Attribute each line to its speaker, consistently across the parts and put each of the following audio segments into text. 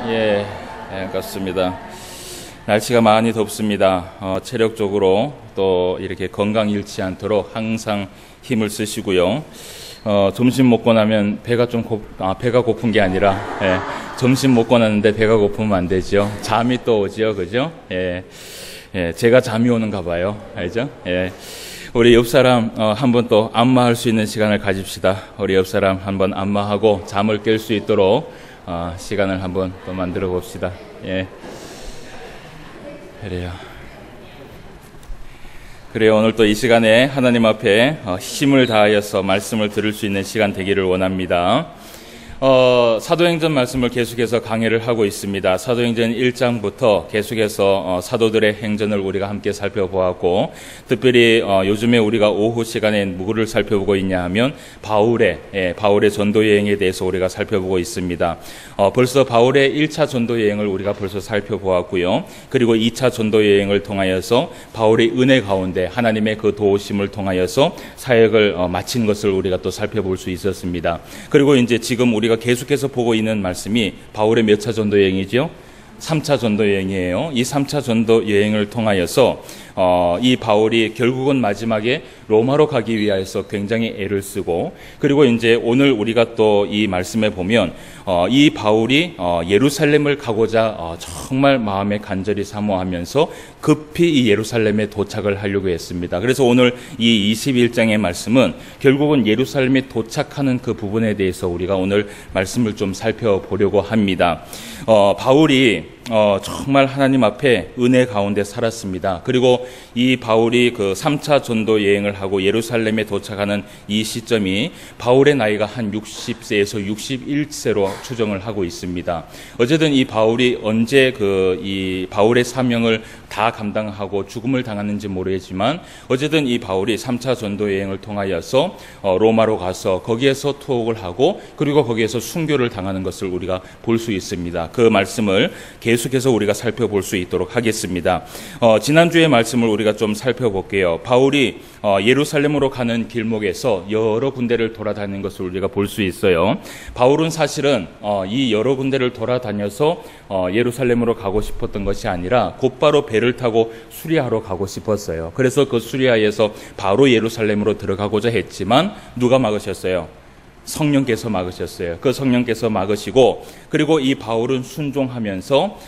Speaker 1: 예, 반갑습니다. 날씨가 많이 덥습니다. 체력적으로 또 이렇게 건강 잃지 않도록 항상 힘을 쓰시고요. 점심 먹고 나면 배가 배가 고픈 게 아니라, 점심 먹고 나는데 배가 고프면 안 되죠. 잠이 또 오죠, 그죠? 제가 잠이 오는가 봐요. 알죠? 우리 옆 사람 한번 또 안마할 수 있는 시간을 가집시다. 우리 옆 사람 한번 안마하고 잠을 깰 수 있도록 시간을 한번 또 만들어 봅시다. 그래요. 오늘 또 이 시간에 하나님 앞에 힘을 다하여서 말씀을 들을 수 있는 시간 되기를 원합니다. 사도행전 말씀을 계속해서 강의를 하고 있습니다. 사도행전 1장부터 계속해서 사도들의 행전을 우리가 함께 살펴보았고, 특별히 요즘에 우리가 오후 시간에 누구를 살펴보고 있냐 하면 바울의 전도 여행에 대해서 우리가 살펴보고 있습니다. 벌써 바울의 1차 전도 여행을 우리가 벌써 살펴보았고요. 그리고 2차 전도 여행을 통하여서 바울의 은혜 가운데 하나님의 그 도우심을 통하여서 사역을 마친 것을 우리가 또 살펴볼 수 있었습니다. 그리고 이제 지금 우리가 계속해서 보고 있는 말씀이 바울의 몇 차 전도 여행이죠? 3차 전도 여행이에요. 이 3차 전도 여행을 통하여서 이 바울이 결국은 마지막에 로마로 가기 위하여서 굉장히 애를 쓰고, 그리고 이제 오늘 우리가 또 이 말씀에 보면 이 바울이 예루살렘을 가고자 정말 마음에 간절히 사모하면서 급히 이 예루살렘에 도착을 하려고 했습니다. 그래서 오늘 이 21장의 말씀은 결국은 예루살렘에 도착하는 그 부분에 대해서 우리가 오늘 말씀을 좀 살펴보려고 합니다. 바울이 정말 하나님 앞에 은혜 가운데 살았습니다. 그리고 이 바울이 그 3차 전도 여행을 하고 예루살렘에 도착하는 이 시점이 바울의 나이가 한 60세에서 61세로 추정을 하고 있습니다. 어쨌든 이 바울이 언제 이 바울의 사명을 다 감당하고 죽음을 당하는지 모르겠지만, 어쨌든 이 바울이 3차 전도 여행을 통하여서 로마로 가서 거기에서 투옥을 하고, 그리고 거기에서 순교를 당하는 것을 우리가 볼 수 있습니다. 그 말씀을 계속해서 우리가 살펴볼 수 있도록 하겠습니다. 지난주의 말씀을 우리가 좀 살펴볼게요. 바울이 예루살렘으로 가는 길목에서 여러 군데를 돌아다니는 것을 우리가 볼 수 있어요. 바울은 사실은 이 여러 군데를 돌아다녀서 예루살렘으로 가고 싶었던 것이 아니라 곧바로 배를 타고 수리아로 가고 싶었어요. 그래서 그 수리아에서 바로 예루살렘으로 들어가고자 했지만 누가 막으셨어요? 성령께서 막으셨어요. 그 성령께서 막으시고, 그리고 이 바울은 순종하면서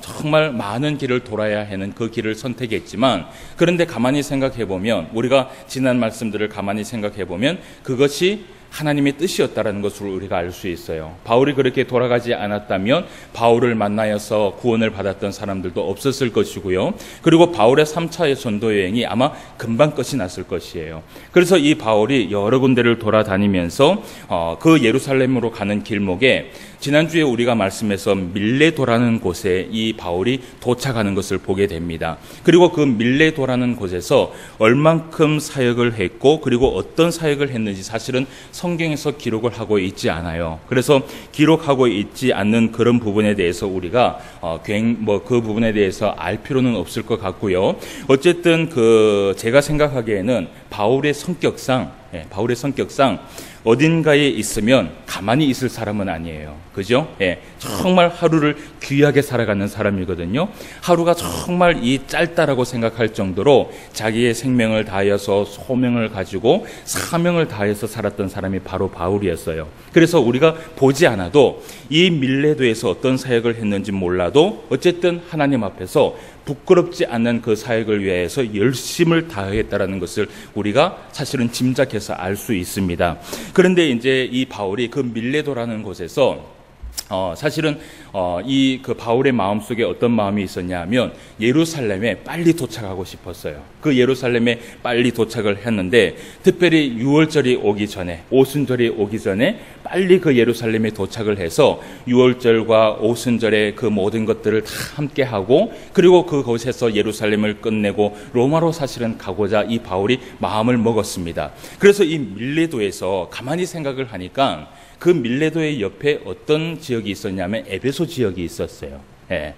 Speaker 1: 정말 많은 길을 돌아야 하는 그 길을 선택했지만, 그런데 가만히 생각해 보면, 우리가 지난 말씀들을 가만히 생각해 보면 그것이 하나님의 뜻이었다라는 것을 우리가 알 수 있어요. 바울이 그렇게 돌아가지 않았다면 바울을 만나서 구원을 받았던 사람들도 없었을 것이고요. 그리고 바울의 3차의 전도 여행이 아마 금방 끝이 났을 것이에요. 그래서 이 바울이 여러 군데를 돌아다니면서 그 예루살렘으로 가는 길목에, 지난주에 우리가 말씀해서 밀레도라는 곳에 이 바울이 도착하는 것을 보게 됩니다. 그리고 그 밀레도라는 곳에서 얼만큼 사역을 했고, 그리고 어떤 사역을 했는지 사실은 성경에서 기록을 하고 있지 않아요. 그래서 기록하고 있지 않는 그런 부분에 대해서 우리가 그 부분에 대해서 알 필요는 없을 것 같고요. 어쨌든 제가 생각하기에는 바울의 성격상 어딘가에 있으면 가만히 있을 사람은 아니에요. 그죠? 정말 하루를 귀하게 살아가는 사람이거든요. 하루가 정말 짧다라고 생각할 정도로 자기의 생명을 다하여서 소명을 가지고 사명을 다해서 살았던 사람이 바로 바울이었어요. 그래서 우리가 보지 않아도 이 밀레도에서 어떤 사역을 했는지 몰라도 어쨌든 하나님 앞에서 부끄럽지 않는 그 사역을 위해서 열심을 다하겠다라는 것을 우리가 사실은 짐작해서 알 수 있습니다. 그런데 이제 이 바울이 그 밀레도라는 곳에서 사실은 그 바울의 마음속에 어떤 마음이 있었냐 하면 예루살렘에 빨리 도착하고 싶었어요. 그 예루살렘에 빨리 도착을 했는데, 특별히 6월절이 오기 전에, 오순절이 오기 전에 빨리 그 예루살렘에 도착을 해서 6월절과 오순절의 그 모든 것들을 다 함께 하고, 그리고 그곳에서 예루살렘을 끝내고 로마로 사실은 가고자 이 바울이 마음을 먹었습니다. 그래서 이 밀레도에서 가만히 생각을 하니까 그 밀레도의 옆에 어떤 지역이 있었냐면 에베소 지역이 있었어요.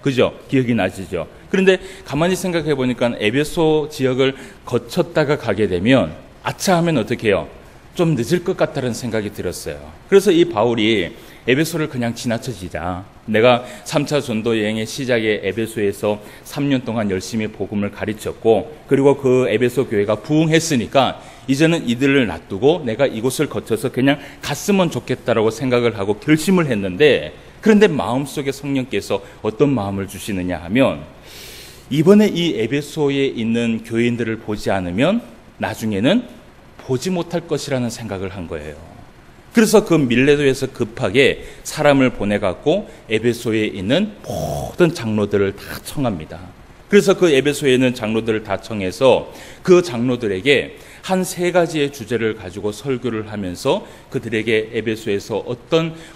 Speaker 1: 그죠? 기억이 나시죠? 그런데 가만히 생각해 보니까 에베소 지역을 거쳤다가 가게 되면 아차 하면 어떻게 해요? 좀 늦을 것 같다는 생각이 들었어요. 그래서 이 바울이 에베소를 그냥 지나쳐지자, 내가 3차 전도 여행의 시작에 에베소에서 3년 동안 열심히 복음을 가르쳤고, 그리고 그 에베소 교회가 부흥했으니까 이제는 이들을 놔두고 내가 이곳을 거쳐서 그냥 갔으면 좋겠다라고 생각을 하고 결심을 했는데, 그런데 마음속에 성령께서 어떤 마음을 주시느냐 하면, 이번에 이 에베소에 있는 교인들을 보지 않으면 나중에는 보지 못할 것이라는 생각을 한 거예요. 그래서 그 밀레도에서 급하게 사람을 보내갖고 에베소에 있는 모든 장로들을 다 청합니다. 그래서 그 에베소에 있는 장로들을 다 청해서 그 장로들에게 한 3가지의 주제를 가지고 설교를 하면서 그들에게 에베소에서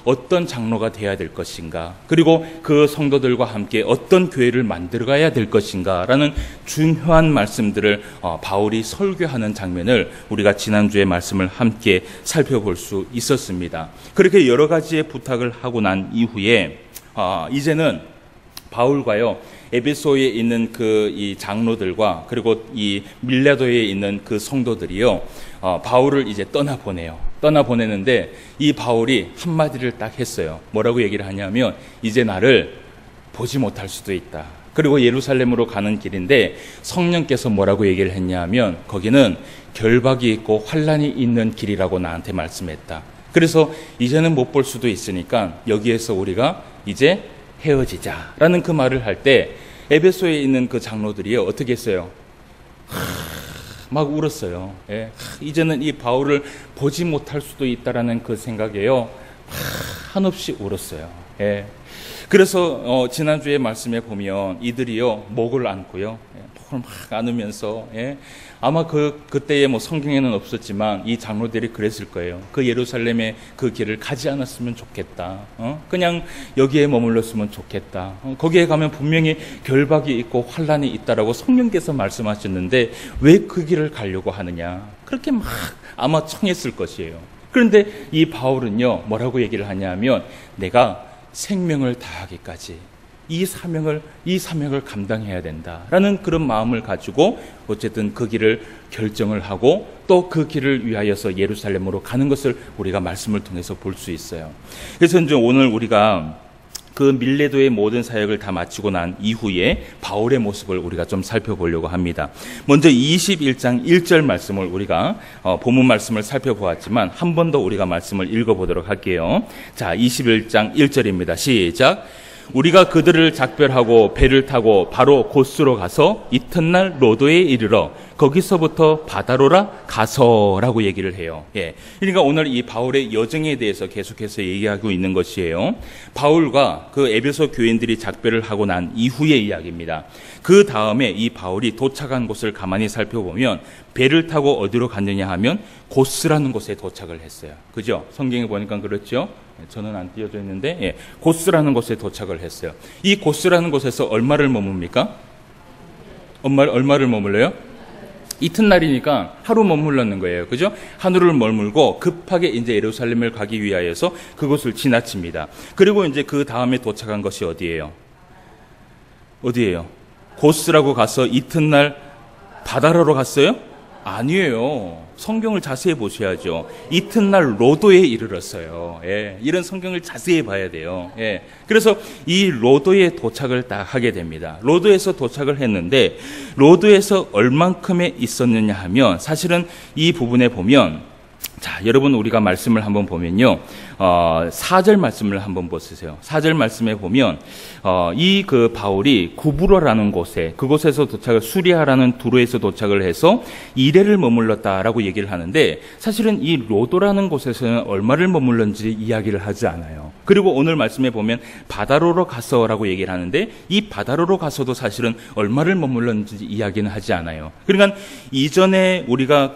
Speaker 1: 어떤 장로가 돼야 될 것인가, 그리고 그 성도들과 함께 어떤 교회를 만들어가야 될 것인가 라는 중요한 말씀들을 바울이 설교하는 장면을 우리가 지난주에 말씀을 함께 살펴볼 수 있었습니다. 그렇게 여러 가지의 부탁을 하고 난 이후에 이제는 바울과요, 에베소에 있는 이 장로들과 그리고 이 밀레도에 있는 그 성도들이요, 바울을 이제 떠나보내는데 이 바울이 한마디를 딱 했어요. 뭐라고 얘기를 하냐면, 이제 나를 보지 못할 수도 있다. 그리고 예루살렘으로 가는 길인데 성령께서 뭐라고 얘기를 했냐면, 거기는 결박이 있고 환란이 있는 길이라고 나한테 말씀했다. 그래서 이제는 못 볼 수도 있으니까 여기에서 우리가 이제 헤어지자라는 그 말을 할 때 에베소에 있는 그 장로들이 어떻게 했어요? 막 울었어요. 예. 이제는 이 바울을 보지 못할 수도 있다라는 그 생각에요, 한없이 울었어요. 예. 그래서 지난주에 말씀에 보면 이들이요, 목을 안고요, 목을 막 안으면서, 아마 그때에 성경에는 없었지만 이 장로들이 그랬을 거예요. 그 예루살렘의 그 길을 가지 않았으면 좋겠다. 그냥 여기에 머물렀으면 좋겠다. 거기에 가면 분명히 결박이 있고 환란이 있다라고 성령께서 말씀하셨는데 왜 그 길을 가려고 하느냐. 그렇게 막 아마 청했을 것이에요. 그런데 이 바울은요, 뭐라고 얘기를 하냐면, 내가 생명을 다하기까지 이 사명을 감당해야 된다라는 그런 마음을 가지고 어쨌든 그 길을 결정을 하고 또 그 길을 위하여서 예루살렘으로 가는 것을 우리가 말씀을 통해서 볼 수 있어요. 그래서 이제 오늘 우리가 그 밀레도의 모든 사역을 다 마치고 난 이후에 바울의 모습을 우리가 좀 살펴보려고 합니다. 먼저 21장 1절 말씀을 우리가 본문 말씀을 살펴보았지만 한 번 더 우리가 말씀을 읽어보도록 할게요. 자, 21장 1절입니다. 시작. 우리가 그들을 작별하고 배를 타고 바로 고스로 가서 이튿날 로도에 이르러 거기서부터 바다로라 가서라고 얘기를 해요. 예. 그러니까 오늘 이 바울의 여정에 대해서 계속해서 얘기하고 있는 것이에요. 바울과 그 에베소 교인들이 작별을 하고 난 이후의 이야기입니다. 그 다음에 이 바울이 도착한 곳을 가만히 살펴보면 배를 타고 어디로 갔느냐 하면 고스라는 곳에 도착을 했어요. 그죠? 성경에 보니까 그렇죠? 저는 안 띄어져 있는데, 고스라는 곳에 도착을 했어요. 이 고스라는 곳에서 얼마를 머뭅니까? 얼마를 머물러요? 이튿날이니까 하루 머물렀는 거예요. 그죠? 하루를 머물고 급하게 이제 예루살렘을 가기 위하여서 그곳을 지나칩니다. 그리고 이제 그 다음에 도착한 것이 어디예요? 고스라고 가서 이튿날 바다로로 갔어요? 아니에요. 성경을 자세히 보셔야죠. 이튿날 로도에 이르렀어요. 이런 성경을 자세히 봐야 돼요. 그래서 이 로도에 도착을 딱 하게 됩니다. 로도에서 도착을 했는데 로도에서 얼만큼에 있었느냐 하면 사실은 이 부분에 보면, 자, 여러분 우리가 말씀을 한번 보면요, 4절 말씀을 한번 보세요. 4절 말씀에 보면 이 그 바울이 구브로라는 곳에, 그곳에서 도착을, 수리아라는 두로에서 도착을 해서 2일을 머물렀다라고 얘기를 하는데 사실은 이 로도라는 곳에서는 얼마를 머물렀는지 이야기를 하지 않아요. 그리고 오늘 말씀에 보면 바다로로 가서라고 얘기를 하는데 이 바다로로 가서도 사실은 얼마를 머물렀는지 이야기는 하지 않아요. 그러니까 이전에 우리가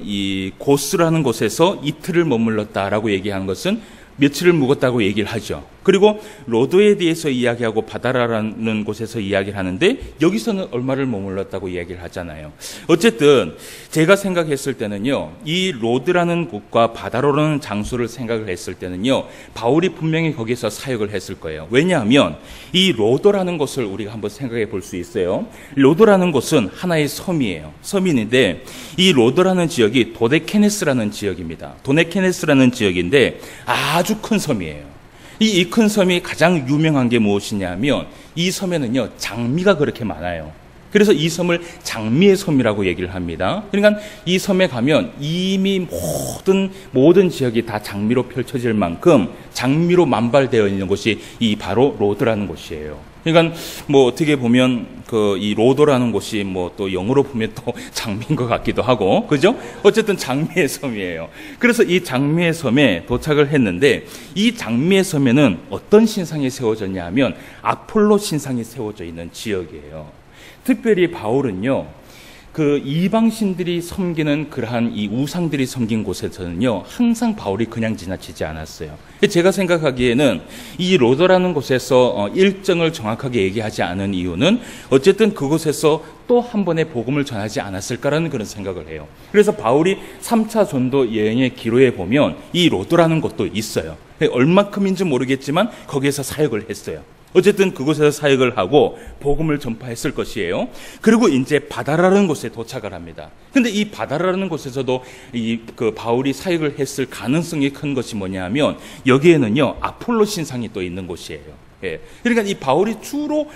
Speaker 1: 이 고스라는 곳에서 이틀을 머물렀다라고 얘기한 것은 며칠을 묵었다고 얘기를 하죠. 그리고 로도에 대해서 이야기하고 바다라는 곳에서 이야기를 하는데 여기서는 얼마를 머물렀다고 이야기를 하잖아요. 어쨌든 제가 생각했을 때는요, 이 로드라는 곳과 바다로라는 장소를 생각을 했을 때는요, 바울이 분명히 거기서 사역을 했을 거예요. 왜냐하면 이 로도라는 곳을 우리가 한번 생각해 볼 수 있어요. 로도라는 곳은 하나의 섬이에요. 섬인데 이 로도라는 지역이 도데케네스라는 지역입니다. 도데케네스라는 지역인데 아주 큰 섬이에요. 이 큰 섬이 가장 유명한 게 무엇이냐면 이 섬에는요, 장미가 그렇게 많아요. 그래서 이 섬을 장미의 섬이라고 얘기를 합니다. 그러니까 이 섬에 가면 이미 모든 지역이 다 장미로 펼쳐질 만큼 장미로 만발되어 있는 곳이 이 바로 로드라는 곳이에요. 그러니까 뭐 어떻게 보면 이 로도라는 곳이 뭐 또 영어로 보면 또 장미인 것 같기도 하고, 그죠? 어쨌든 장미의 섬이에요. 그래서 이 장미의 섬에 도착을 했는데 이 장미의 섬에는 어떤 신상이 세워졌냐 하면 아폴로 신상이 세워져 있는 지역이에요. 특별히 바울은요, 그 이방신들이 섬기는 그러한 이 우상들이 섬긴 곳에서는요, 항상 바울이 그냥 지나치지 않았어요. 제가 생각하기에는 이 로도라는 곳에서 일정을 정확하게 얘기하지 않은 이유는 어쨌든 그곳에서 또 한 번의 복음을 전하지 않았을까라는 그런 생각을 해요. 그래서 바울이 3차 전도 여행의 기로에 보면 이 로도라는 곳도 있어요. 얼마큼인지 모르겠지만 거기에서 사역을 했어요. 어쨌든 그곳에서 사역을 하고 복음을 전파했을 것이에요. 그리고 이제 바다라는 곳에 도착을 합니다. 근데 이 바다라는 곳에서도 그 바울이 사역을 했을 가능성이 큰 것이 뭐냐면 여기에는요, 아폴로 신상이 또 있는 곳이에요. 예. 그러니까 이 바울이 주로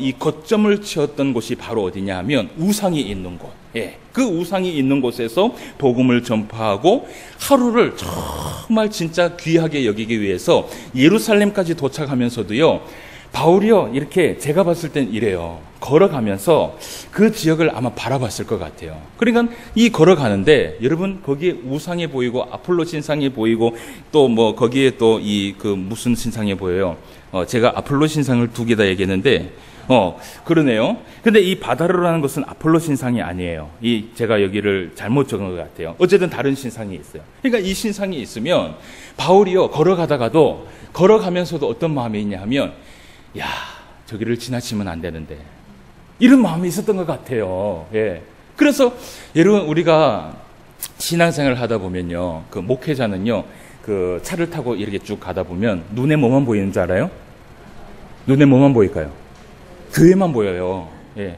Speaker 1: 이 거점을 치었던 곳이 바로 어디냐 하면 우상이 있는 곳. 예. 그 우상이 있는 곳에서 복음을 전파하고 하루를 정말 진짜 귀하게 여기기 위해서 예루살렘까지 도착하면서도요, 바울이요, 이렇게 제가 봤을 땐 이래요. 걸어가면서 그 지역을 아마 바라봤을 것 같아요. 그러니까 이 걸어가는데 여러분 거기에 우상이 보이고 아폴로 신상이 보이고 또 뭐 거기에 또 무슨 신상이 보여요. 제가 아폴로 신상을 2개 다 얘기했는데 그러네요. 근데 이 바다로라는 것은 아폴로 신상이 아니에요. 제가 여기를 잘못 적은 것 같아요. 어쨌든 다른 신상이 있어요. 그러니까 이 신상이 있으면 바울이요, 걸어가면서도 어떤 마음이 있냐 하면 야, 저기를 지나치면 안 되는데 이런 마음이 있었던 것 같아요. 예. 그래서 여러분 우리가 신앙생활을 하다 보면요, 그 목회자는요, 그 차를 타고 이렇게 쭉 가다 보면 눈에 뭐만 보이는 줄 알아요? 눈에 뭐만 보일까요? 교회만 보여요. 예.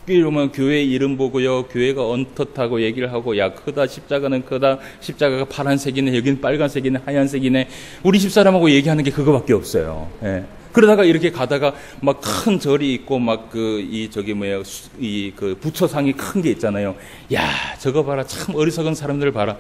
Speaker 1: 이러면 교회 이름 보고요, 교회가 언뜻하고 얘기를 하고, 야, 크다, 십자가는 크다, 십자가가 파란색이네, 여기는 빨간색이네, 하얀색이네, 우리 집사람하고 얘기하는 게 그거밖에 없어요. 예. 그러다가 이렇게 가다가 막 큰 절이 있고 막 부처상이 큰 게 있잖아요. 야, 저거 봐라, 참 어리석은 사람들 봐라.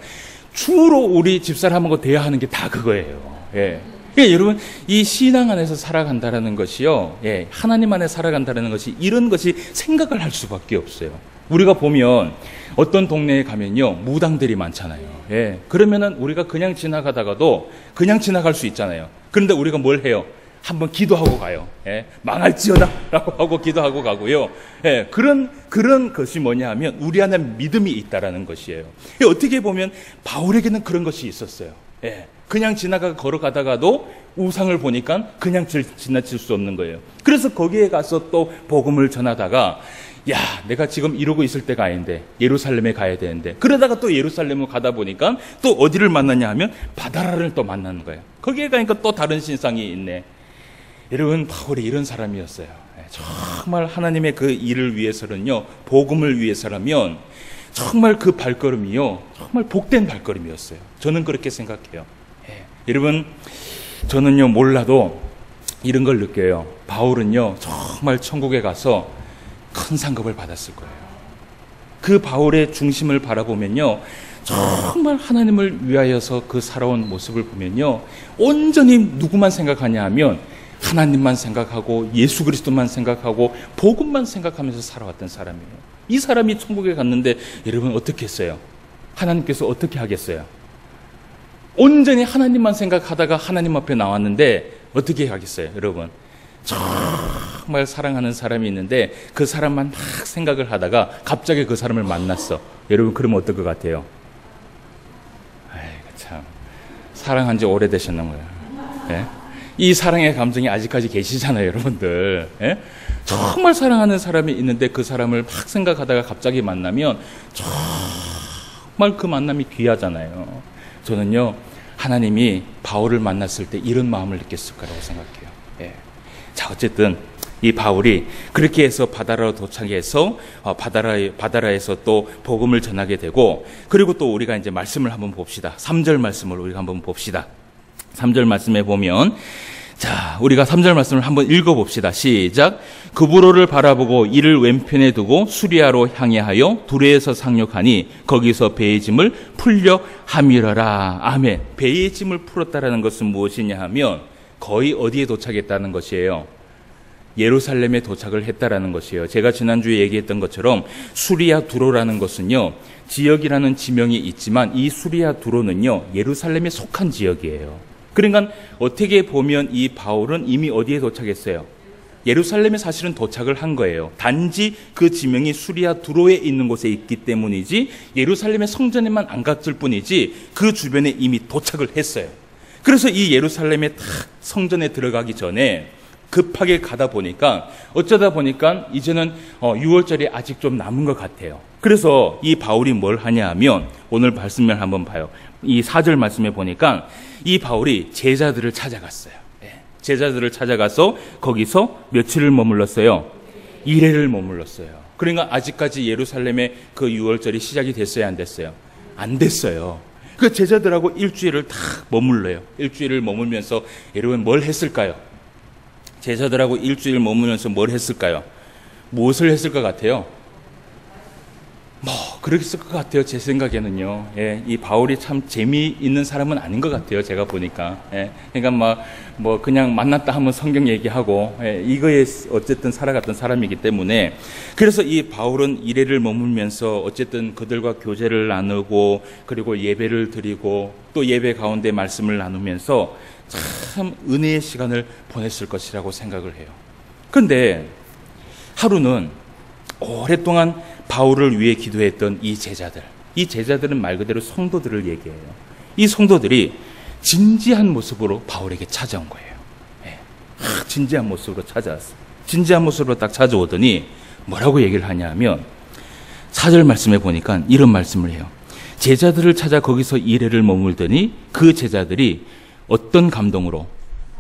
Speaker 1: 주로 우리 집사람하고 대화하는 게 다 그거예요. 예. 그러니까 여러분, 이 신앙 안에서 살아간다라는 것이요, 예, 하나님 안에 살아간다라는 것이 이런 것이 생각을 할 수밖에 없어요. 우리가 보면 어떤 동네에 가면요, 무당들이 많잖아요. 예. 그러면은 우리가 그냥 지나가다가도 그냥 지나갈 수 있잖아요. 그런데 우리가 뭘 해요? 한번 기도하고 가요. 예, 망할지어다 라고 하고 기도하고 가고요. 예, 그런 것이 뭐냐 하면 우리 안에 믿음이 있다라는 것이에요. 어떻게 보면 바울에게는 그런 것이 있었어요. 예, 그냥 걸어가다가도 우상을 보니까 그냥 지나칠 수 없는 거예요. 그래서 거기에 가서 또 복음을 전하다가 야, 내가 지금 이러고 있을 때가 아닌데 예루살렘에 가야 되는데, 그러다가 또 예루살렘을 가다 보니까 또 어디를 만나냐 하면 바다라를 또 만나는 거예요. 거기에 가니까 또 다른 신상이 있네. 여러분, 바울이 이런 사람이었어요. 정말 하나님의 그 일을 위해서는요, 복음을 위해서라면 정말 그 발걸음이요, 정말 복된 발걸음이었어요. 저는 그렇게 생각해요. 여러분, 저는요, 몰라도 이런 걸 느껴요. 바울은요, 정말 천국에 가서 큰 상급을 받았을 거예요. 그 바울의 중심을 바라보면요, 정말 하나님을 위하여서 그 살아온 모습을 보면요, 온전히 누구만 생각하냐 하면 하나님만 생각하고 예수 그리스도만 생각하고 복음만 생각하면서 살아왔던 사람이에요. 이 사람이 천국에 갔는데 여러분 어떻게 했어요? 하나님께서 어떻게 하겠어요? 온전히 하나님만 생각하다가 하나님 앞에 나왔는데 어떻게 하겠어요? 여러분, 정말 사랑하는 사람이 있는데 그 사람만 막 생각을 하다가 갑자기 그 사람을 만났어. 여러분, 그러면 어떨 것 같아요? 아이고 참, 사랑한 지 오래되셨나 봐요. 네? 이 사랑의 감정이 아직까지 계시잖아요, 여러분들. 예? 정말 사랑하는 사람이 있는데 그 사람을 막 생각하다가 갑자기 만나면 정말 그 만남이 귀하잖아요. 저는요, 하나님이 바울을 만났을 때 이런 마음을 느꼈을 거라고 생각해요. 예. 자, 어쨌든 이 바울이 그렇게 해서 바다라로 도착해서 바다라에서 또 복음을 전하게 되고, 그리고 또 우리가 이제 말씀을 한번 봅시다. 3절 말씀을 우리가 한번 봅시다. 3절 말씀에 보면, 자, 우리가 3절 말씀을 한번 읽어봅시다. 시작. 그브로를 바라보고 이를 왼편에 두고 수리아로 향하여 두레에서 상륙하니 거기서 배의 짐을 풀려 함이러라. 아멘. 배의 짐을 풀었다라는 것은 무엇이냐 하면 거의 어디에 도착했다는 것이에요? 예루살렘에 도착을 했다라는 것이에요. 제가 지난주에 얘기했던 것처럼 수리아 두로라는 것은요, 지역이라는 지명이 있지만 이 수리아 두로는요, 예루살렘에 속한 지역이에요. 그러니까 어떻게 보면 이 바울은 이미 어디에 도착했어요? 예루살렘에 사실은 도착을 한 거예요. 단지 그 지명이 수리아 두로에 있는 곳에 있기 때문이지 예루살렘의 성전에만 안 갔을 뿐이지 그 주변에 이미 도착을 했어요. 그래서 이 예루살렘의 딱 성전에 들어가기 전에 급하게 가다 보니까 어쩌다 보니까 이제는 6월절이 아직 좀 남은 것 같아요. 그래서 이 바울이 뭘 하냐 하면 오늘 말씀을 한번 봐요. 이 4절 말씀에 보니까 이 바울이 제자들을 찾아갔어요. 제자들을 찾아가서 거기서 며칠을 머물렀어요? 1회를 머물렀어요. 그러니까 아직까지 예루살렘의 그 6월절이 시작이 됐어요, 안 됐어요? 안 됐어요. 그 제자들하고 일주일을 다 머물러요. 일주일을 머물면서 여러분 뭘 했을까요? 제자들하고 일주일 머물면서 뭘 했을까요? 무엇을 했을 것 같아요? 그랬을 것 같아요. 제 생각에는요. 예, 이 바울이 참 재미있는 사람은 아닌 것 같아요. 제가 보니까. 예, 그러니까 그냥 만났다 하면 성경 얘기하고, 이거에 어쨌든 살아갔던 사람이기 때문에. 그래서 이 바울은 1회를 머물면서 어쨌든 그들과 교제를 나누고, 그리고 예배를 드리고, 또 예배 가운데 말씀을 나누면서 참 은혜의 시간을 보냈을 것이라고 생각을 해요. 그런데 하루는 오랫동안 바울을 위해 기도했던 이 제자들은 말 그대로 성도들을 얘기해요. 이 성도들이 진지한 모습으로 바울에게 찾아온 거예요. 진지한 모습으로 찾아왔어요. 진지한 모습으로 딱 찾아오더니 뭐라고 얘기를 하냐 하면 4절 말씀에 보니까 이런 말씀을 해요. 제자들을 찾아 거기서 1회를 머물더니 그 제자들이 어떤 감동으로?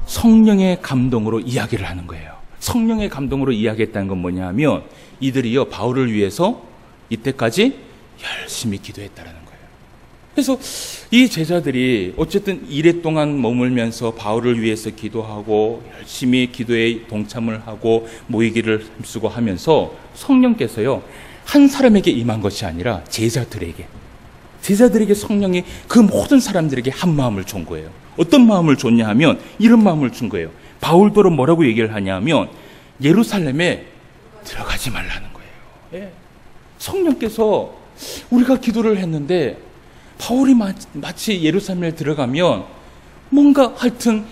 Speaker 1: 성령의 감동으로 이야기를 하는 거예요. 성령의 감동으로 이야기했다는 건 뭐냐 하면 이들이요, 바울을 위해서 이때까지 열심히 기도했다라는 거예요. 그래서 이 제자들이 어쨌든 1회 동안 머물면서 바울을 위해서 기도하고 열심히 기도에 동참을 하고 모이기를 힘쓰고 하면서 성령께서요, 한 사람에게 임한 것이 아니라 제자들에게 성령이 그 모든 사람들에게 한 마음을 준 거예요. 어떤 마음을 줬냐 하면 이런 마음을 준 거예요. 바울도 뭐라고 얘기를 하냐면 예루살렘에 들어가지 말라는 거예요. 성령께서 우리가 기도를 했는데 바울이 마치 예루살렘에 들어가면 뭔가 하여튼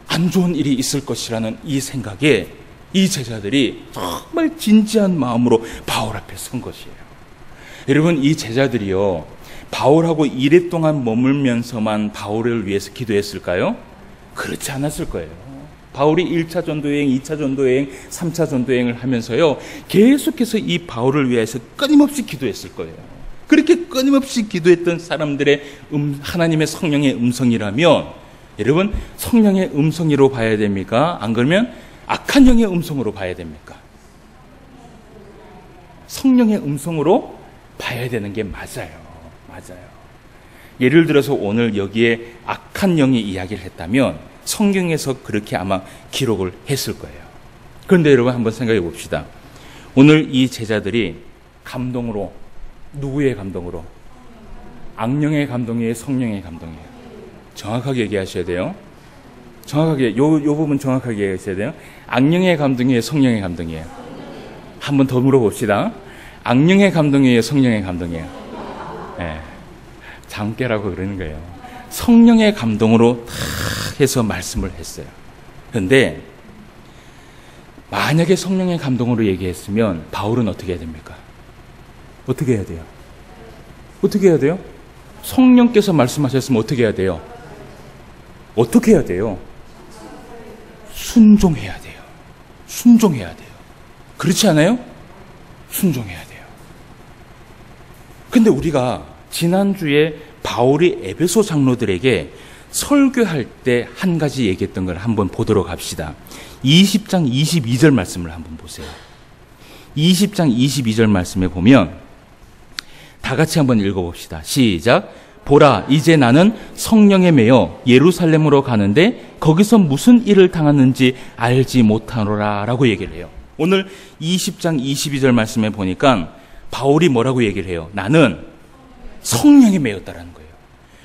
Speaker 1: 안 좋은 일이 있을 것이라는 이 생각에 이 제자들이 정말 진지한 마음으로 바울 앞에 선 것이에요. 여러분, 이 제자들이요, 바울하고 1회 동안 머물면서만 바울을 위해서 기도했을까요? 그렇지 않았을 거예요. 바울이 1차 전도여행, 2차 전도여행, 3차 전도여행을 하면서요, 계속해서 이 바울을 위해서 끊임없이 기도했을 거예요. 그렇게 끊임없이 기도했던 사람들의 하나님의 성령의 음성이라면 여러분, 성령의 음성으로 봐야 됩니까? 안 그러면 악한 영의 음성으로 봐야 됩니까? 성령의 음성으로 봐야 되는 게 맞아요. 예를 들어서 오늘 여기에 악한 영이 이야기를 했다면 성경에서 그렇게 아마 기록을 했을 거예요. 그런데 여러분 한번 생각해 봅시다. 오늘 이 제자들이 감동으로, 누구의 감동으로? 악령의 감동이에요? 성령의 감동이에요? 정확하게 얘기하셔야 돼요. 정확하게, 요 부분 정확하게 얘기하셔야 돼요. 악령의 감동이에요? 성령의 감동이에요? 한번 더 물어봅시다. 악령의 감동이에요? 성령의 감동이에요? 네. 장깨라고 그러는 거예요. 성령의 감동으로 다 해서 말씀을 했어요. 그런데 만약에 성령의 감동으로 얘기했으면 바울은 어떻게 해야 됩니까? 어떻게 해야 돼요? 어떻게 해야 돼요? 성령께서 말씀하셨으면 어떻게 해야 돼요? 어떻게 해야 돼요? 순종해야 돼요. 순종해야 돼요. 그렇지 않아요? 순종해야 돼요. 근데 우리가 지난주에 바울이 에베소 장로들에게 설교할 때 한 가지 얘기했던 걸 한번 보도록 합시다. 20장 22절 말씀을 한번 보세요. 20장 22절 말씀에 보면 다 같이 한번 읽어봅시다. 시작. 보라, 이제 나는 성령에 매여 예루살렘으로 가는데 거기서 무슨 일을 당하는지 알지 못하노라 라고 얘기를 해요. 오늘 20장 22절 말씀에 보니까 바울이 뭐라고 얘기를 해요? 나는 성령에 매였다라는 거예요.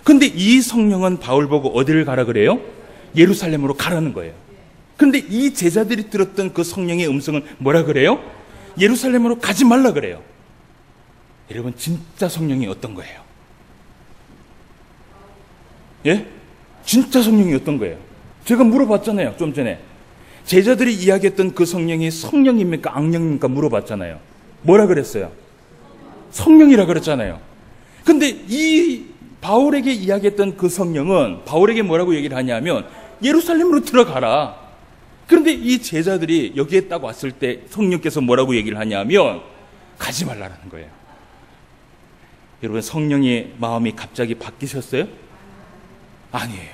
Speaker 1: 근데 이 성령은 바울 보고 어디를 가라 그래요? 예루살렘으로 가라는 거예요. 근데 이 제자들이 들었던 그 성령의 음성은 뭐라 그래요? 예루살렘으로 가지 말라 그래요. 여러분, 진짜 성령이 어떤 거예요? 예? 진짜 성령이 어떤 거예요? 제가 물어봤잖아요, 좀 전에. 제자들이 이야기했던 그 성령이 성령입니까? 악령입니까? 물어봤잖아요. 뭐라 그랬어요? 성령이라 그랬잖아요. 근데 이 바울에게 이야기했던 그 성령은 바울에게 뭐라고 얘기를 하냐면 예루살렘으로 들어가라. 그런데 이 제자들이 여기에 딱 왔을 때 성령께서 뭐라고 얘기를 하냐면 가지 말라라는 거예요. 여러분, 성령의 마음이 갑자기 바뀌셨어요? 아니에요.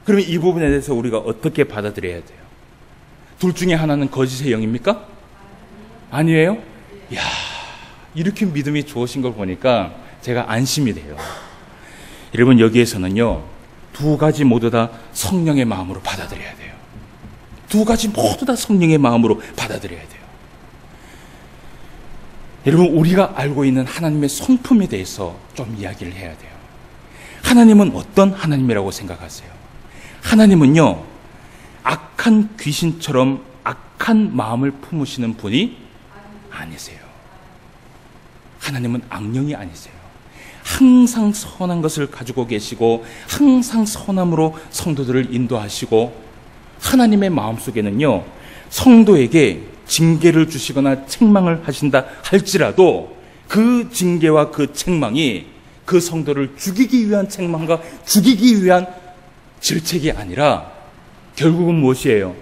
Speaker 1: 그러면 이 부분에 대해서 우리가 어떻게 받아들여야 돼요? 둘 중에 하나는 거짓의 영입니까? 아니에요? 이야, 이렇게 믿음이 좋으신 걸 보니까 제가 안심이 돼요. 여러분, 여기에서는요, 두 가지 모두 다 성령의 마음으로 받아들여야 돼요. 두 가지 모두 다 성령의 마음으로 받아들여야 돼요. 여러분, 우리가 알고 있는 하나님의 성품에 대해서 좀 이야기를 해야 돼요. 하나님은 어떤 하나님이라고 생각하세요? 하나님은요, 악한 귀신처럼 악한 마음을 품으시는 분이 아니세요. 하나님은 악령이 아니세요. 항상 선한 것을 가지고 계시고 항상 선함으로 성도들을 인도하시고, 하나님의 마음속에는요, 성도에게 징계를 주시거나 책망을 하신다 할지라도 그 징계와 그 책망이 그 성도를 죽이기 위한 책망과 죽이기 위한 질책이 아니라 결국은 무엇이에요?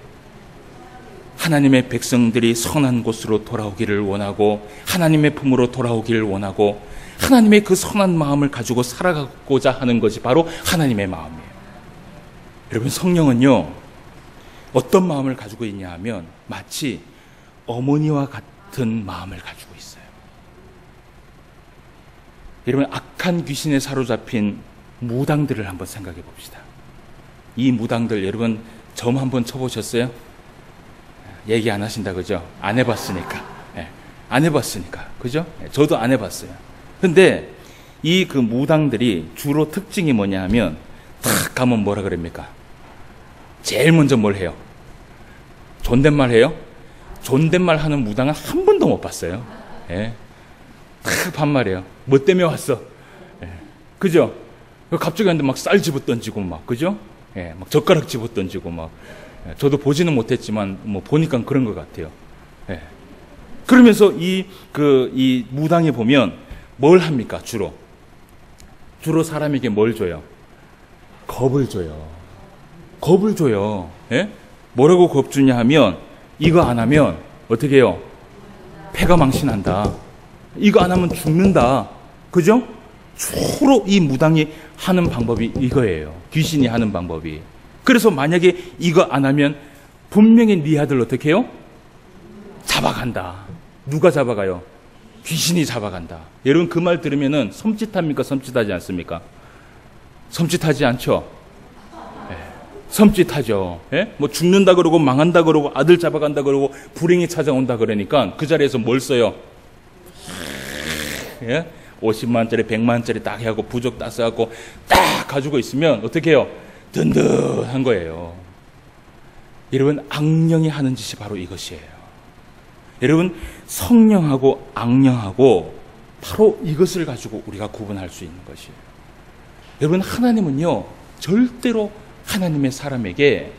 Speaker 1: 하나님의 백성들이 선한 곳으로 돌아오기를 원하고 하나님의 품으로 돌아오기를 원하고 하나님의 그 선한 마음을 가지고 살아가고자 하는 것이 바로 하나님의 마음이에요. 여러분, 성령은요, 어떤 마음을 가지고 있냐 하면 마치 어머니와 같은 마음을 가지고 있어요. 여러분, 악한 귀신에 사로잡힌 무당들을 한번 생각해 봅시다. 이 무당들, 여러분 점 한번 쳐보셨어요? 얘기 안 하신다, 그죠? 안 해봤으니까. 안 해봤으니까. 그죠? 저도 안 해봤어요. 근데 이 그 무당들이 주로 특징이 뭐냐 하면 탁 가면 뭐라 그럽니까? 제일 먼저 뭘 해요? 존댓말 해요? 존댓말 하는 무당은 한 번도 못 봤어요. 탁 반말해요. 뭐 때문에 왔어? 그죠? 갑자기 한데 막 쌀 집어 던지고 막, 그죠? 막 젓가락 집어 던지고 막. 저도 보지는 못했지만 뭐 보니까 그런 것 같아요. 그러면서 이 무당에 보면 뭘 합니까? 주로 사람에게 뭘 줘요? 겁을 줘요. 겁을 줘요. 뭐라고 겁 주냐 하면 이거 안 하면 어떻게 해요? 패가 망신한다. 이거 안 하면 죽는다. 그죠? 주로 이 무당이 하는 방법이 이거예요. 귀신이 하는 방법이. 그래서 만약에 이거 안 하면 분명히 네 아들 어떻게 해요? 잡아간다. 누가 잡아가요? 귀신이 잡아간다. 여러분, 그 말 들으면은 섬찟합니까? 섬찟하지 않습니까? 섬찟하지 않죠? 섬찟하죠. 뭐 죽는다 그러고 망한다 그러고 아들 잡아간다 그러고 불행이 찾아온다 그러니까 그 자리에서 뭘 써요? 50만원짜리 100만원짜리 딱 해갖고 부적 딱 써갖고 딱 가지고 있으면 어떻게 해요? 든든한 거예요. 여러분, 악령이 하는 짓이 바로 이것이에요. 여러분, 성령하고 악령하고 바로 이것을 가지고 우리가 구분할 수 있는 것이에요. 여러분, 하나님은요, 절대로 하나님의 사람에게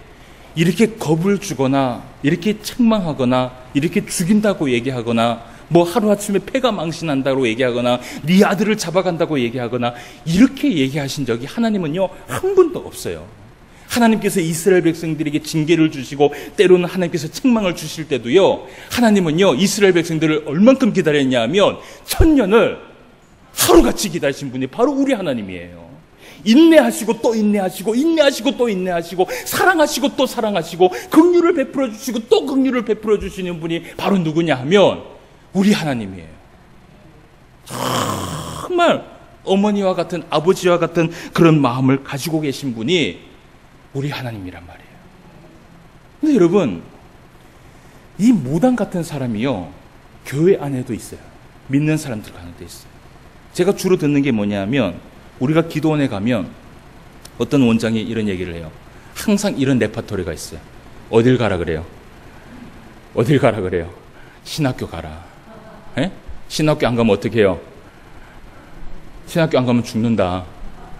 Speaker 1: 이렇게 겁을 주거나 이렇게 책망하거나 이렇게 죽인다고 얘기하거나 뭐 하루아침에 패가 망신한다고 얘기하거나 네 아들을 잡아간다고 얘기하거나 이렇게 얘기하신 적이 하나님은요, 한 번도 없어요. 하나님께서 이스라엘 백성들에게 징계를 주시고 때로는 하나님께서 책망을 주실 때도요, 하나님은요 이스라엘 백성들을 얼만큼 기다렸냐 하면 1000년을 하루같이 기다리신 분이 바로 우리 하나님이에요. 인내하시고 또 인내하시고, 인내하시고 또 인내하시고, 사랑하시고 또 사랑하시고, 긍휼을 베풀어 주시고 또 긍휼을 베풀어 주시는 분이 바로 누구냐 하면 우리 하나님이에요. 정말 어머니와 같은, 아버지와 같은 그런 마음을 가지고 계신 분이 우리 하나님이란 말이에요. 근데 여러분, 이 무당 같은 사람이요 교회 안에도 있어요. 믿는 사람들 안에도 있어요. 제가 주로 듣는 게 뭐냐면, 우리가 기도원에 가면 어떤 원장이 이런 얘기를 해요. 항상 이런 레파토리가 있어요. 어딜 가라 그래요? 어딜 가라 그래요? 신학교 가라. 에? 신학교 안 가면 어떻게 해요? 신학교 안 가면 죽는다.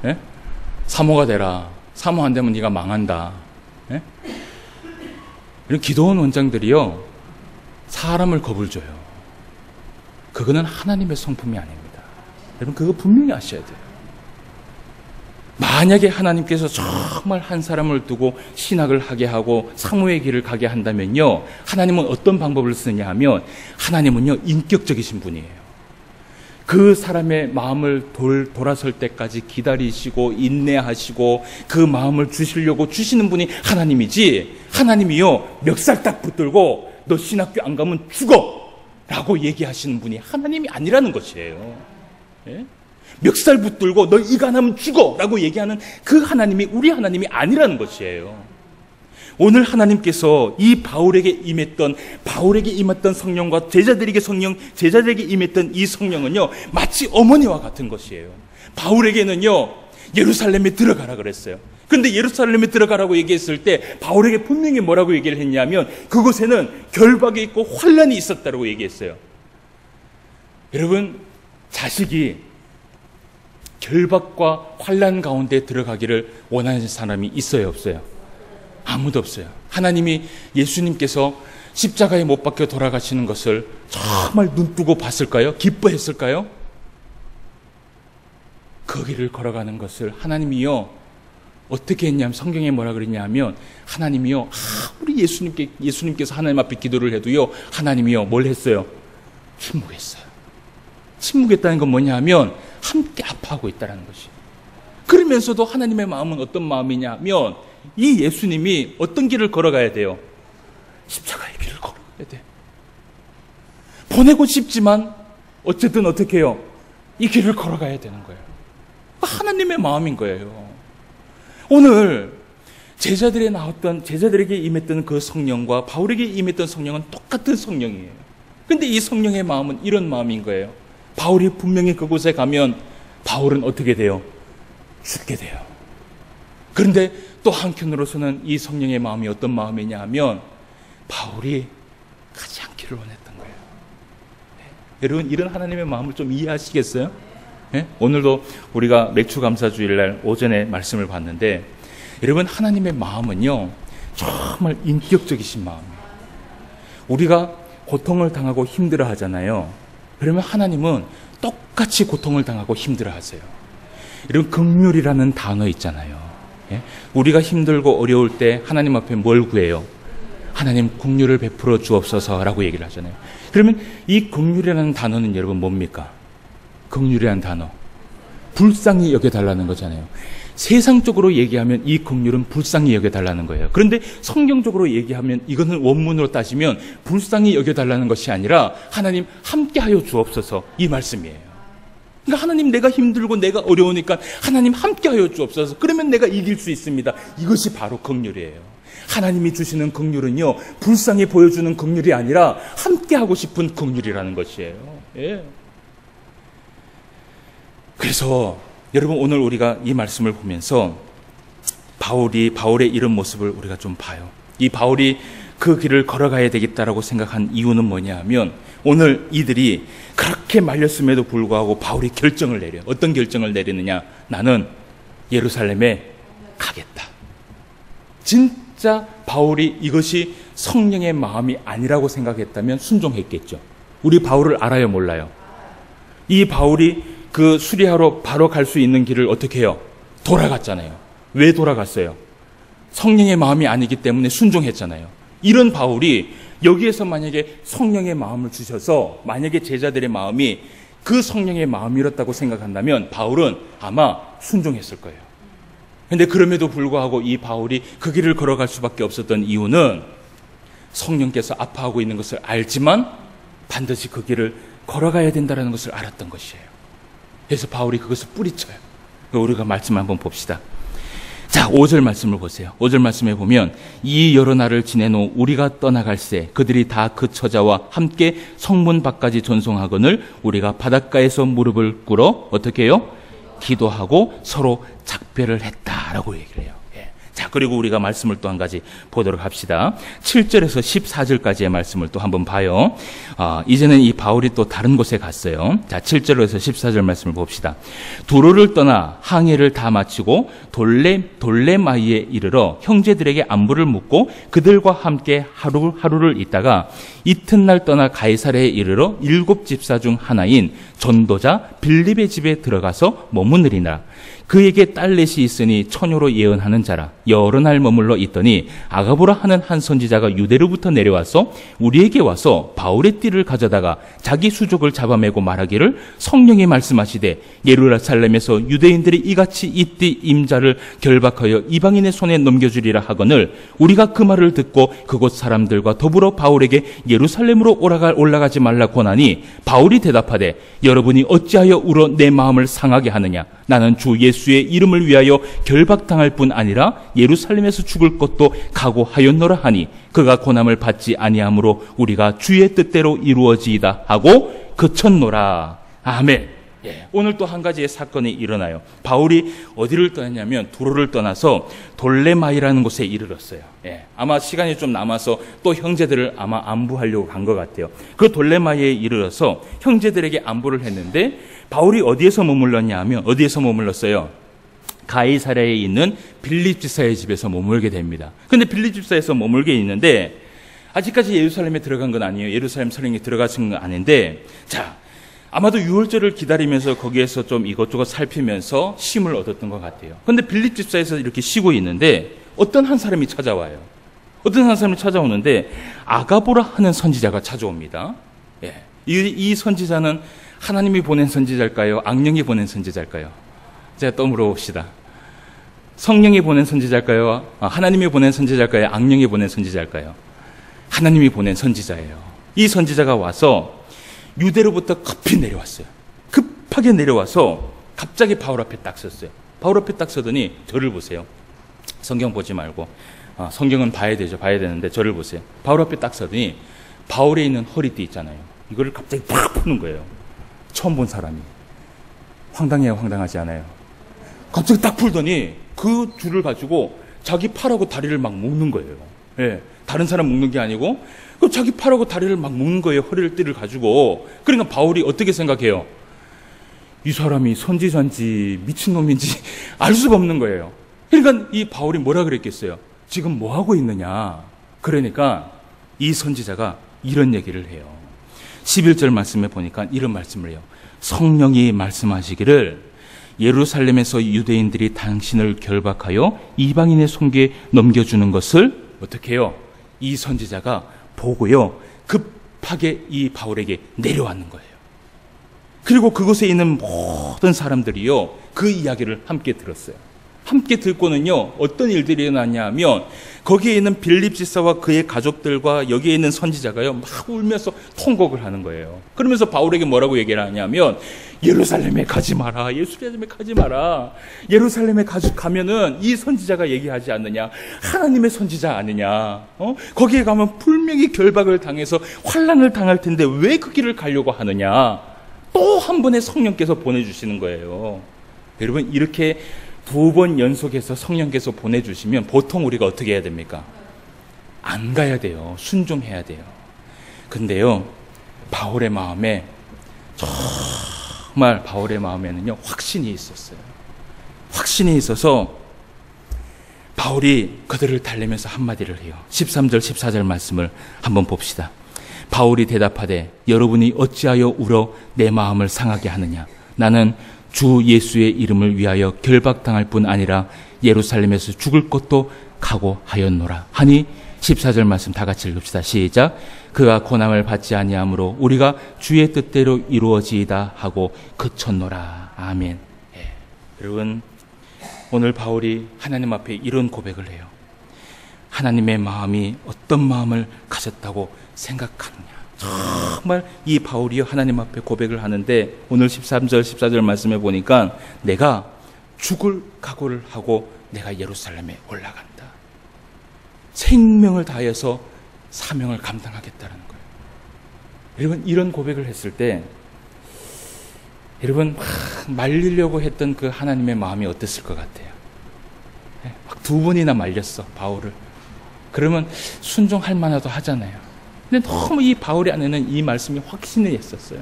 Speaker 1: 에? 사모가 되라. 사모 안 되면 네가 망한다. 에? 이런 기도원 원장들이요 사람을 겁을 줘요. 그거는 하나님의 성품이 아닙니다. 여러분, 그거 분명히 아셔야 돼요. 만약에 하나님께서 정말 한 사람을 두고 신학을 하게 하고 사모의 길을 가게 한다면요, 하나님은 어떤 방법을 쓰냐 하면, 하나님은요 인격적이신 분이에요. 그 사람의 마음을 돌아설 때까지 기다리시고 인내하시고 그 마음을 주시려고 주시는 분이 하나님이지, 하나님이요 멱살 딱 붙들고 너 신학교 안 가면 죽어 라고 얘기하시는 분이 하나님이 아니라는 것이에요. 예? 멱살 붙들고 너 이거 안 하면 죽어 라고 얘기하는 그 하나님이 우리 하나님이 아니라는 것이에요. 오늘 하나님께서 이 바울에게 임했던 성령과 제자들에게 임했던 이 성령은요 마치 어머니와 같은 것이에요. 바울에게는요 예루살렘에 들어가라 그랬어요. 그런데 예루살렘에 들어가라고 얘기했을 때 바울에게 분명히 뭐라고 얘기를 했냐면, 그곳에는 결박이 있고 환란이 있었다고 얘기했어요. 여러분, 자식이 결박과 환란 가운데 들어가기를 원하는 사람이 있어요, 없어요? 아무도 없어요. 하나님이 예수님께서 십자가에 못 박혀 돌아가시는 것을 정말 눈뜨고 봤을까요? 기뻐했을까요? 그 길을 걸어가는 것을 하나님이요 어떻게 했냐면, 성경에 뭐라 그랬냐면, 하나님이요 우리 예수님께서 하나님 앞에 기도를 해도요 하나님이요 뭘 했어요? 침묵했어요. 침묵했다는 건 뭐냐 하면 함께 아파하고 있다는 것이. 그러면서도 하나님의 마음은 어떤 마음이냐 하면, 이 예수님이 어떤 길을 걸어가야 돼요? 십자가의 길을 걸어가야 돼. 보내고 싶지만 어쨌든 어떻게 해요? 이 길을 걸어가야 되는 거예요. 하나님의 마음인 거예요. 오늘 제자들에게 임했던 그 성령과 바울에게 임했던 성령은 똑같은 성령이에요. 근데 이 성령의 마음은 이런 마음인 거예요. 바울이 분명히 그곳에 가면 바울은 어떻게 돼요? 죽게 돼요. 그런데 또 한편으로서는 이 성령의 마음이 어떤 마음이냐 하면, 바울이 가지 않기를 원했던 거예요. 네. 여러분, 이런 하나님의 마음을 좀 이해하시겠어요? 네? 오늘도 우리가 맥주감사주일날 오전에 말씀을 봤는데, 여러분, 하나님의 마음은요 정말 인격적이신 마음이에요. 우리가 고통을 당하고 힘들어 하잖아요. 그러면 하나님은 똑같이 고통을 당하고 힘들어 하세요. 여러분, 긍휼이라는 단어 있잖아요. 예? 우리가 힘들고 어려울 때 하나님 앞에 뭘 구해요? 하나님 긍휼을 베풀어 주옵소서라고 얘기를 하잖아요. 그러면 이 긍휼이라는 단어는 여러분 뭡니까? 긍휼이라는 단어, 불쌍히 여겨달라는 거잖아요. 세상적으로 얘기하면 이 긍휼은 불쌍히 여겨달라는 거예요. 그런데 성경적으로 얘기하면, 이거는 원문으로 따지면 불쌍히 여겨달라는 것이 아니라 하나님 함께하여 주옵소서, 이 말씀이에요. 그러니까 하나님, 내가 힘들고 내가 어려우니까 하나님 함께하여 주옵소서. 그러면 내가 이길 수 있습니다. 이것이 바로 긍휼이에요. 하나님이 주시는 긍휼은요 불쌍히 보여주는 긍휼이 아니라 함께하고 싶은 긍휼이라는 것이에요. 예. 그래서 여러분, 오늘 우리가 이 말씀을 보면서 바울의 이런 모습을 우리가 좀 봐요. 이 바울이 그 길을 걸어가야 되겠다라고 생각한 이유는 뭐냐 하면, 오늘 이들이 그렇게 말렸음에도 불구하고 바울이 결정을 내려요. 어떤 결정을 내리느냐? 나는 예루살렘에 가겠다. 진짜 바울이 이것이 성령의 마음이 아니라고 생각했다면 순종했겠죠. 우리 바울을 알아요, 몰라요? 이 바울이 그 수리하러 바로 갈 수 있는 길을 어떻게 해요? 돌아갔잖아요. 왜 돌아갔어요? 성령의 마음이 아니기 때문에 순종했잖아요. 이런 바울이 여기에서 만약에 성령의 마음을 주셔서 만약에 제자들의 마음이 그 성령의 마음이었다고 생각한다면 바울은 아마 순종했을 거예요. 그런데 그럼에도 불구하고 이 바울이 그 길을 걸어갈 수밖에 없었던 이유는 성령께서 아파하고 있는 것을 알지만 반드시 그 길을 걸어가야 된다는 것을 알았던 것이에요. 그래서 바울이 그것을 뿌리쳐요. 우리가 말씀을 한번 봅시다. 자, 5절 말씀을 보세요. 5절 말씀에 보면 이 여러 날을 지내노 우리가 떠나갈새 그들이 다 그 처자와 함께 성문 밖까지 전송하거늘 우리가 바닷가에서 무릎을 꿇어 어떻게 해요? 기도하고 서로 작별을 했다라고 얘기를 해요. 자, 그리고 우리가 말씀을 또 한 가지 보도록 합시다. 7절에서 14절까지의 말씀을 또 한번 봐요. 이제는 이 바울이 또 다른 곳에 갔어요. 자, 7절에서 14절 말씀을 봅시다. 두로를 떠나 항해를 다 마치고 돌레마이에 이르러 형제들에게 안부를 묻고 그들과 함께 하루를 있다가 이튿날 떠나 가이사랴에 이르러 7 집사 중 하나인 전도자 빌립의 집에 들어가서 머무느리라. 그에게 딸넷이 있으니 처녀로 예언하는 자라. 여러 날 머물러 있더니 아가보라 하는 한 선지자가 유대로부터 내려와서 우리에게 와서 바울의 띠를 가져다가 자기 수족을 잡아매고 말하기를 성령이 말씀하시되 예루살렘에서 유대인들이 이같이 이 띠 임자를 결박하여 이방인의 손에 넘겨주리라 하거늘 우리가 그 말을 듣고 그곳 사람들과 더불어 바울에게 예루살렘으로 올라가지 말라 권하니 바울이 대답하되 여러분이 어찌하여 울어 내 마음을 상하게 하느냐. 나는 주 예수의 이름을 위하여 결박당할 뿐 아니라 예루살렘에서 죽을 것도 각오하였노라 하니 그가 고난을 받지 아니하므로 우리가 주의 뜻대로 이루어지이다 하고 그쳤노라. 아멘. 오늘 또 한 가지의 사건이 일어나요. 바울이 어디를 떠났냐면 두로를 떠나서 돌레마이라는 곳에 이르렀어요. 아마 시간이 좀 남아서 또 형제들을 아마 안부하려고 간 것 같아요. 그 돌레마이에 이르러서 형제들에게 안부를 했는데 바울이 어디에서 머물렀냐 하면 어디에서 머물렀어요? 가이사랴에 있는 빌립 집사의 집에서 머물게 됩니다. 근데 빌립 집사에서 머물게 있는데 아직까지 예루살렘에 들어간 건 아니에요. 예루살렘 성령에 들어가신 건 아닌데 자, 아마도 유월절을 기다리면서 거기에서 좀 이것저것 살피면서 쉼을 얻었던 것 같아요. 그런데 빌립 집사에서 이렇게 쉬고 있는데 어떤 한 사람이 찾아와요. 어떤 한 사람이 찾아오는데 아가보라 하는 선지자가 찾아옵니다. 이 선지자는 하나님이 보낸 선지자일까요? 악령이 보낸 선지자일까요? 제가 또 물어봅시다. 성령이 보낸 선지자일까요? 하나님이 보낸 선지자일까요? 악령이 보낸 선지자일까요? 하나님이 보낸 선지자예요. 이 선지자가 와서 유대로부터 급히 내려왔어요. 급하게 내려와서 갑자기 바울 앞에 딱 섰어요. 바울 앞에 딱 서더니 저를 보세요. 성경 보지 말고 성경은 봐야 되죠. 봐야 되는데 저를 보세요. 바울 앞에 딱 서더니 바울에 있는 허리띠 있잖아요. 이거를 갑자기 팍 푸는 거예요. 처음 본 사람이. 황당해요, 황당하지 않아요? 갑자기 딱 풀더니 그 줄을 가지고 자기 팔하고 다리를 막 묶는 거예요. 다른 사람 묶는 게 아니고 자기 팔하고 다리를 막 묶는 거예요. 허리를 띠를 가지고. 그러니까 바울이 어떻게 생각해요? 이 사람이 선지자인지 미친놈인지 알 수가 없는 거예요. 그러니까 이 바울이 뭐라 그랬겠어요? 지금 뭐 하고 있느냐? 그러니까 이 선지자가 이런 얘기를 해요. 11절 말씀에 보니까 이런 말씀을 해요. 성령이 말씀하시기를 예루살렘에서 유대인들이 당신을 결박하여 이방인의 손에 넘겨주는 것을 어떻게 해요? 이 선지자가 보고요. 급하게 이 바울에게 내려왔는 거예요. 그리고 그곳에 있는 모든 사람들이요. 그 이야기를 함께 들었어요. 함께 듣고는요. 어떤 일들이 일어났냐 하면 거기에 있는 빌립 집사와 그의 가족들과 여기에 있는 선지자가요. 막 울면서 통곡을 하는 거예요. 그러면서 바울에게 뭐라고 얘기를 하냐면 예루살렘에 가지 마라. 예루살렘에 가지 마라. 예루살렘에 가면은 이 선지자가 얘기하지 않느냐. 하나님의 선지자 아니냐. 거기에 가면 분명히 결박을 당해서 환난을 당할 텐데 왜 그 길을 가려고 하느냐. 또 한 번의 성령께서 보내주시는 거예요. 여러분 이렇게 2번 연속해서 성령께서 보내주시면 보통 우리가 어떻게 해야 됩니까? 안 가야 돼요. 순종해야 돼요. 근데요, 바울의 마음에 정말 바울의 마음에는요, 확신이 있었어요. 확신이 있어서 바울이 그들을 달래면서 한마디를 해요. 13절, 14절 말씀을 한번 봅시다. 바울이 대답하되 여러분이 어찌하여 울어 내 마음을 상하게 하느냐. 나는 주 예수의 이름을 위하여 결박당할 뿐 아니라 예루살렘에서 죽을 것도 각오하였노라 하니 14절 말씀 다 같이 읽읍시다. 시작. 그가 고난을 받지 아니하므로 우리가 주의 뜻대로 이루어지이다 하고 그쳤노라. 아멘. 예. 여러분, 오늘 바울이 하나님 앞에 이런 고백을 해요. 하나님의 마음이 어떤 마음을 가졌다고 생각하느냐. 정말 이 바울이 하나님 앞에 고백을 하는데 오늘 13절 14절 말씀해 보니까 내가 죽을 각오를 하고 내가 예루살렘에 올라간다. 생명을 다해서 사명을 감당하겠다는 거예요. 여러분, 이런 고백을 했을 때 여러분 말리려고 했던 그 하나님의 마음이 어땠을 것 같아요? 막 2번이나 말렸어, 바울을. 그러면 순종할 만하도 하잖아요. 근데 너무 이 바울의 안에는 이 말씀이 확신이 있었어요.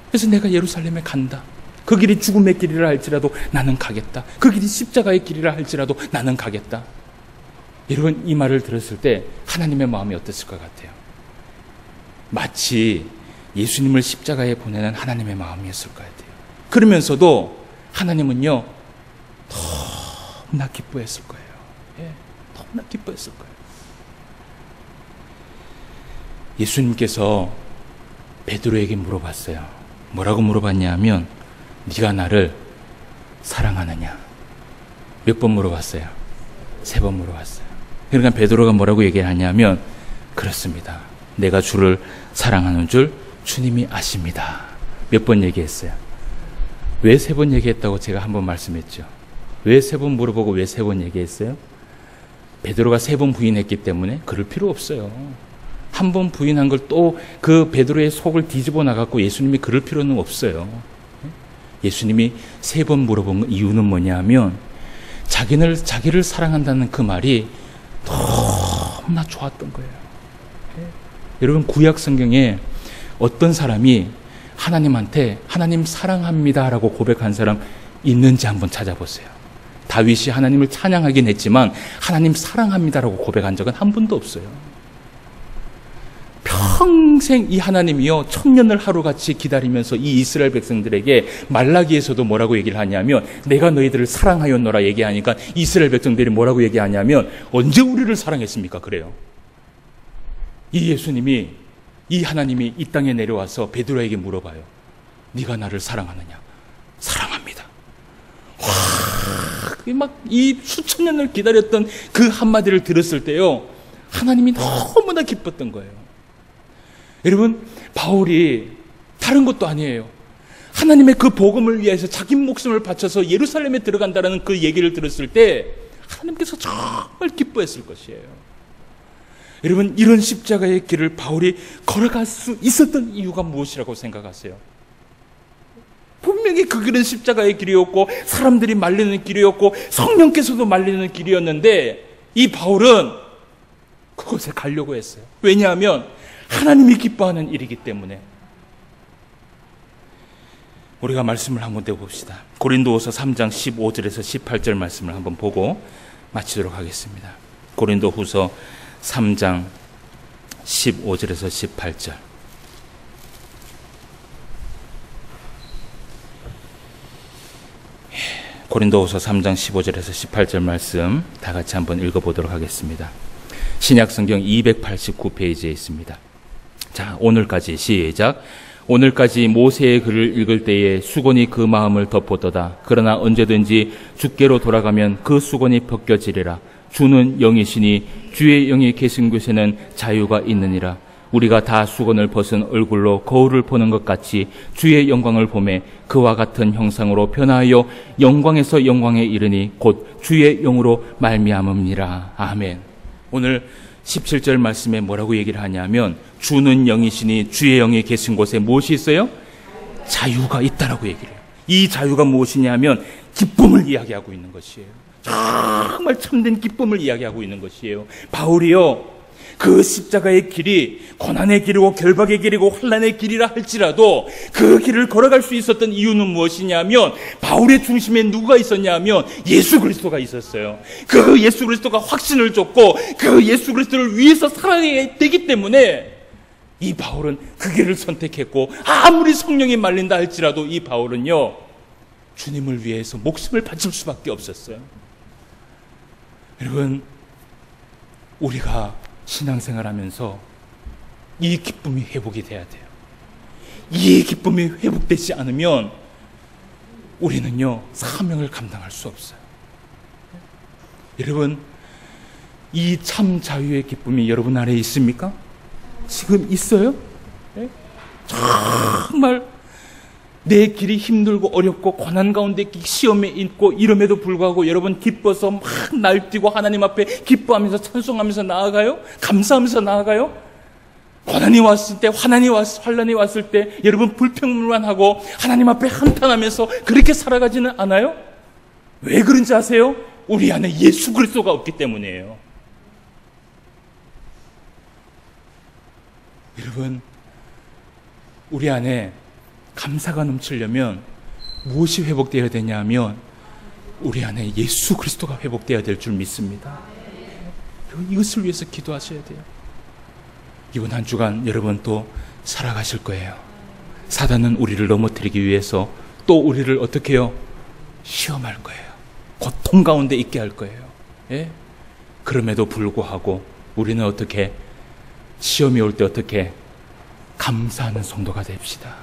Speaker 1: 그래서 내가 예루살렘에 간다. 그 길이 죽음의 길이라 할지라도 나는 가겠다. 그 길이 십자가의 길이라 할지라도 나는 가겠다. 여러분, 이 말을 들었을 때 하나님의 마음이 어땠을 것 같아요? 마치 예수님을 십자가에 보내는 하나님의 마음이었을 것 같아요. 그러면서도 하나님은요 너무나 기뻐했을 거예요. 예, 너무나 기뻐했을 거예요. 예수님께서 베드로에게 물어봤어요. 뭐라고 물어봤냐 하면 네가 나를 사랑하느냐. 몇 번 물어봤어요? 3번 물어봤어요. 그러니까 베드로가 뭐라고 얘기하냐면 그렇습니다. 내가 주를 사랑하는 줄 주님이 아십니다. 몇 번 얘기했어요? 왜 3번 얘기했다고 제가 한번 말씀했죠. 왜 3번 물어보고 왜 3번 얘기했어요? 베드로가 3번 부인했기 때문에 그럴 필요 없어요. 한 번 부인한 걸 또 그 베드로의 속을 뒤집어 나갔고 예수님이 그럴 필요는 없어요. 예수님이 3번 물어본 이유는 뭐냐 하면 자기를 사랑한다는 그 말이 너무나 좋았던 거예요. 여러분, 구약 성경에 어떤 사람이 하나님한테 하나님 사랑합니다 라고 고백한 사람 있는지 한번 찾아보세요. 다윗이 하나님을 찬양하긴 했지만 하나님 사랑합니다 라고 고백한 적은 한 번도 없어요. 평생 이 하나님이요 천년을 하루같이 기다리면서 이 이스라엘 백성들에게 말라기에서도 뭐라고 얘기를 하냐면 내가 너희들을 사랑하였노라 얘기하니까 이스라엘 백성들이 뭐라고 얘기하냐면 언제 우리를 사랑했습니까? 그래요. 이 예수님이, 이 하나님이 이 땅에 내려와서 베드로에게 물어봐요. 네가 나를 사랑하느냐? 사랑합니다. 막 이 수천 년을 기다렸던 그 한마디를 들었을 때요 하나님이 너무나 기뻤던 거예요. 여러분, 바울이 다른 것도 아니에요. 하나님의 그 복음을 위해서 자기 목숨을 바쳐서 예루살렘에 들어간다는 그 얘기를 들었을 때 하나님께서 정말 기뻐했을 것이에요. 여러분, 이런 십자가의 길을 바울이 걸어갈 수 있었던 이유가 무엇이라고 생각하세요? 분명히 그 길은 십자가의 길이었고 사람들이 말리는 길이었고 성령께서도 말리는 길이었는데 이 바울은 그곳에 가려고 했어요. 왜냐하면 하나님이 기뻐하는 일이기 때문에. 우리가 말씀을 한번 떼봅시다. 고린도후서 3장 15절에서 18절 말씀을 한번 보고 마치도록 하겠습니다. 고린도후서 3장 15절에서 18절. 고린도후서 3장 15절에서 18절 말씀 다 같이 한번 읽어보도록 하겠습니다. 신약성경 289페이지에 있습니다. 자, 오늘까지 시작. 오늘까지 모세의 글을 읽을 때에 수건이 그 마음을 덮었도다. 그러나 언제든지 주께로 돌아가면 그 수건이 벗겨지리라. 주는 영이시니 주의 영이 계신 곳에는 자유가 있느니라. 우리가 다 수건을 벗은 얼굴로 거울을 보는 것 같이 주의 영광을 보매 그와 같은 형상으로 변화하여 영광에서 영광에 이르니 곧 주의 영으로 말미암음이라. 아멘. 오늘 17절 말씀에 뭐라고 얘기를 하냐면 주는 영이시니 주의 영이 계신 곳에 무엇이 있어요? 자유가 있다라고 얘기를 해요. 이 자유가 무엇이냐면 기쁨을 이야기하고 있는 것이에요. 정말 참된 기쁨을 이야기하고 있는 것이에요. 바울이요 그 십자가의 길이 고난의 길이고 결박의 길이고 환난의 길이라 할지라도 그 길을 걸어갈 수 있었던 이유는 무엇이냐면 바울의 중심에 누가 있었냐면 예수 그리스도가 있었어요. 그 예수 그리스도가 확신을 줬고 그 예수 그리스도를 위해서 살아야 되기 때문에 이 바울은 그 길을 선택했고 아무리 성령이 말린다 할지라도 이 바울은요 주님을 위해서 목숨을 바칠 수밖에 없었어요. 여러분, 우리가 신앙생활하면서 이 기쁨이 회복이 돼야 돼요. 이 기쁨이 회복되지 않으면 우리는요, 사명을 감당할 수 없어요. 여러분, 이 참 자유의 기쁨이 여러분 안에 있습니까? 지금 있어요? 정말 내 길이 힘들고 어렵고 고난 가운데 시험에 있고 이름에도 불구하고 여러분 기뻐서 막 날뛰고 하나님 앞에 기뻐하면서 찬송하면서 나아가요? 감사하면서 나아가요? 고난이 왔을 때, 환난이 왔을 때 여러분 불평만 하고 하나님 앞에 한탄하면서 그렇게 살아가지는 않아요? 왜 그런지 아세요? 우리 안에 예수 그리스도가 없기 때문이에요. 여러분, 우리 안에 감사가 넘치려면 무엇이 회복되어야 되냐 하면 우리 안에 예수 그리스도가 회복되어야 될 줄 믿습니다. 여러분, 이것을 위해서 기도하셔야 돼요. 이번 한 주간 여러분 또 살아가실 거예요. 사단은 우리를 넘어뜨리기 위해서 또 우리를 어떻게 해요? 시험할 거예요. 고통 가운데 있게 할 거예요. 예? 그럼에도 불구하고 우리는 어떻게, 시험이 올 때 어떻게 감사하는 성도가 됩시다.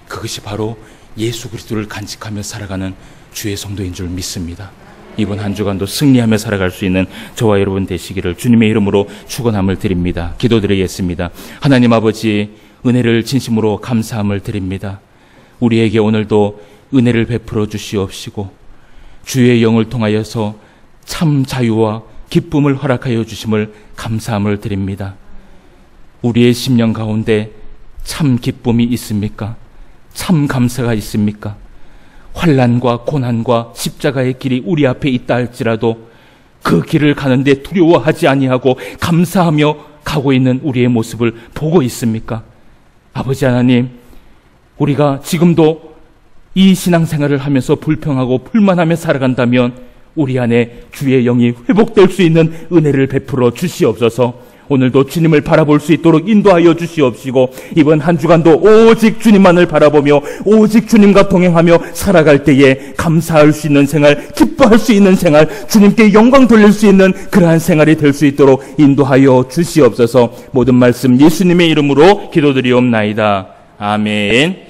Speaker 1: 그것이 바로 예수 그리스도를 간직하며 살아가는 주의 성도인 줄 믿습니다. 이번 한 주간도 승리하며 살아갈 수 있는 저와 여러분 되시기를 주님의 이름으로 축원함을 드립니다. 기도드리겠습니다. 하나님 아버지, 은혜를 진심으로 감사함을 드립니다. 우리에게 오늘도 은혜를 베풀어 주시옵시고 주의 영을 통하여서 참 자유와 기쁨을 허락하여 주심을 감사함을 드립니다. 우리의 심령 가운데 참 기쁨이 있습니까? 참 감사가 있습니까? 환난과 고난과 십자가의 길이 우리 앞에 있다 할지라도 그 길을 가는데 두려워하지 아니하고 감사하며 가고 있는 우리의 모습을 보고 있습니까? 아버지 하나님, 우리가 지금도 이 신앙생활을 하면서 불평하고 불만하며 살아간다면 우리 안에 주의 영이 회복될 수 있는 은혜를 베풀어 주시옵소서. 오늘도 주님을 바라볼 수 있도록 인도하여 주시옵시고 이번 한 주간도 오직 주님만을 바라보며 오직 주님과 동행하며 살아갈 때에 감사할 수 있는 생활, 기뻐할 수 있는 생활, 주님께 영광 돌릴 수 있는 그러한 생활이 될 수 있도록 인도하여 주시옵소서. 모든 말씀 예수님의 이름으로 기도드리옵나이다. 아멘.